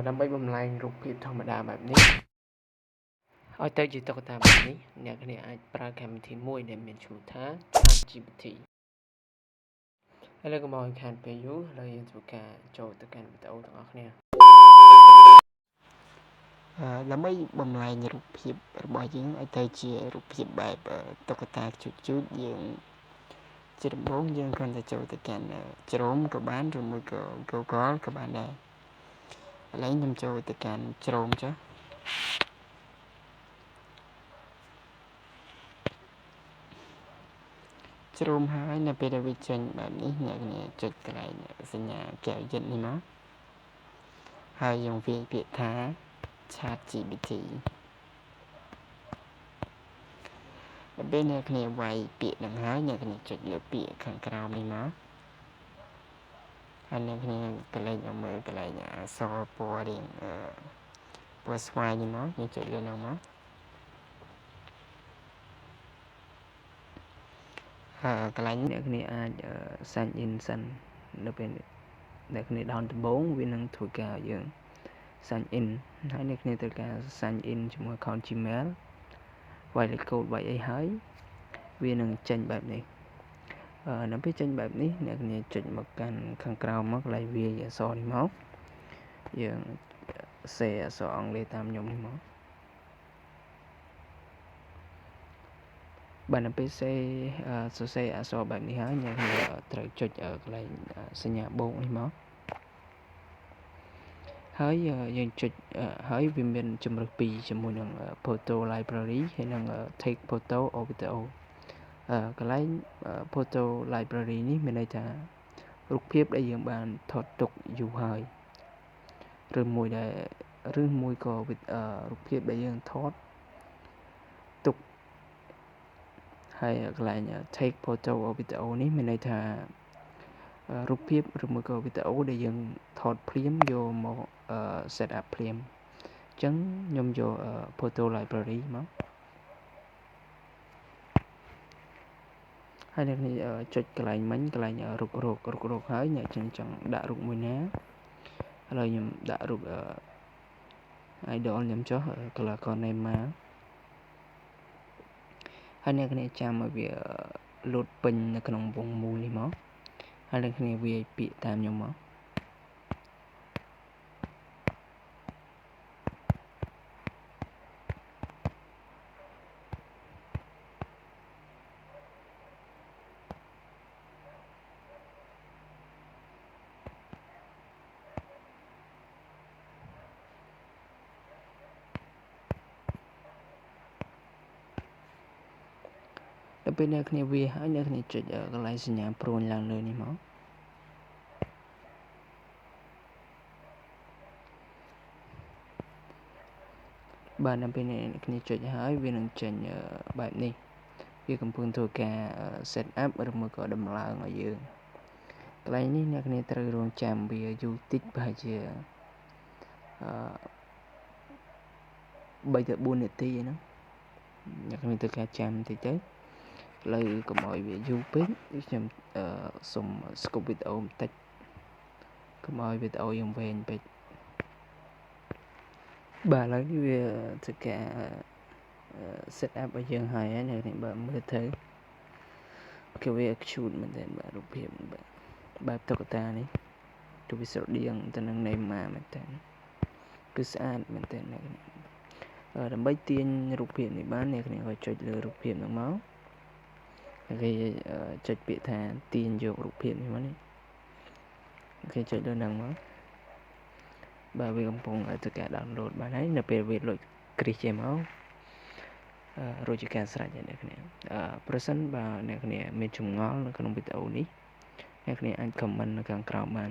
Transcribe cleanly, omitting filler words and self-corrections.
ដើម្បីបំលែងរូបភាពធម្មតាបែបនេះឲ្យទៅជាតុក្កតាបែបនេះអ្នកគ្នាអាចប្រើកម្មវិធីមួយដែលមានឈ្មោះថា ChatGPT ឥឡូវកុំឲ្យខានពេលយូរឥឡូវយើងធ្វើការចូលទៅកាន់វីដេអូទាំងអស់គ្នាដើម្បីបំលែងរូបភាពរបស់យើងឲ្យទៅជារូបភាពបែបតុក្កតាជូតយើងជាដំបូងយើងគ្រាន់តែចូលទៅកាន់ជ្រោមក៏បានឬមួយក៏ Google ក៏បានដែរឥឡូវខ្ញុំចូលទៅកាន់ជ្រោមចុះជ្រោមហើយនៅពេលដែលវាចេញបែបនេះអ្នកគ្នាចុចកន្លែងសញ្ញាកែវយិតនេះមកហើយយើងវាយពាក្យថា ChatGPT ដល់ពេលអ្នកគ្នាវាយពាក្យនឹងហើយអ្នកគ្នាចុចលើពាក្យខាងក្រោមនេះមកហើយអ្នកគ្នាកន្លែងមើលកន្លែងអក្សរពណ៌រៀងពណ៌ស្វាយនេះមកយើងចុចលើនោះមកកន្លែងអ្នកគ្នាអាច sign in សិននៅពេលអ្នកគ្នាដោនដំបូងវានឹងធ្វើការឲ្យយើង sign in ហើយអ្នកគ្នាត្រូវការ sign in ជាមួយ account Gmail វាយលេខកូដវាយអីហើយវានឹងចេញបែបនេះនៅពេលចេញបែបនេះអ្នកគ្នាចុចមកកាន់ខាងក្រោមមកកន្លែងវាយអក្សរនេះមកយើងសេអក្សរអង់គ្លេសតាមខ្ញុំនេះមកបាទនៅពេលសរសេរអក្សរបែបនេះហើយអ្នកគ្នាត្រូវចុចកន្លែងសញ្ញាបូកនេះមកហើយយើងចុចហើយវាមានជំរើស2ជាមួយនឹង Photo Library ហើយនិង Take Photo or Video កន្លែង Photo Library នេះមានន័យថារូបភាពដែលយើងបានថតទុកយូរហើយឬមួយក៏រូបភាពដែលយើងថតទុកហើយកន្លែង Take Photo or Video នេះមានន័យថារូបភាពឬមួយក៏វីដេអូដែលយើងថតភ្លាមយកមក set up ភ្លាមអញ្ចឹងខ្ញុំយក Photo Library មកហើយអ្នកនេះចុចកន្លែងមិញកន្លែងរុករកហើយអ្នកចង់ដាក់រូបមួយណាឥឡូវខ្ញុំដាក់រូបidol ខ្ញុំចុះ color name មកហើយអ្នកគ្នាចាំឲ្យវាលោតពេញនៅក្នុងវងមូលនេះមកហើយអ្នកគ្នាវាយពាក្យតាមខ្ញុំមកដល់ពេលអ្នកគ្នាវាហើយអ្នកគ្នាចុចកន្លែងសញ្ញាព្រួញឡើងលើនេះមកបាទដល់ពេលអ្នកគ្នាចុចហើយវានឹងចេញបែបនេះវាកំពុងធ្វើការ set up ឬមួយក៏ដំឡើងឲ្យយើងកន្លែងនេះអ្នកគ្នាត្រូវរងចាំវាយូរតិចប្រហែលជា3ទៅ4នាទីហ្នឹងអ្នកគ្នាត្រូវការចាំតិចទៅលើកុំឲ្យវាយូរពេកខ្ញុំសុំស្គប់វីដេអូបន្តិចកុំឲ្យវីដេអូយើងវែងពេកបាទឥឡូវនេះវាធ្វើការ set up ឲ្យយើងហើយអ្នកនេះបើមើលទៅគឺវា cute មែនទែនបាទរូបភាពបែបតុក្កតានេះគឺវាស្រដៀងទៅនឹង Neymar មែនទែនគឺស្អាតមែនទែនអ្នកនេះដើម្បីទាញរូបភាពនេះបានអ្នកនេះក៏ចុចលើរូបភាពហ្នឹងមកគេចុចពាក្យថាទាញយករូបភាពនេះមកនេះគេចុចលើហ្នឹងមកបាទវាកំពុងធ្វើការ download បានហើយនៅពេលវាលុចគ្រីសចេញមករួចជាការស្រេចហើយអ្នកគ្នាប្រសិនបើអ្នកគ្នាមានចម្ងល់នៅក្នុងវីដេអូនេះអ្នកគ្នាអាច comment នៅខាងក្រោមបាន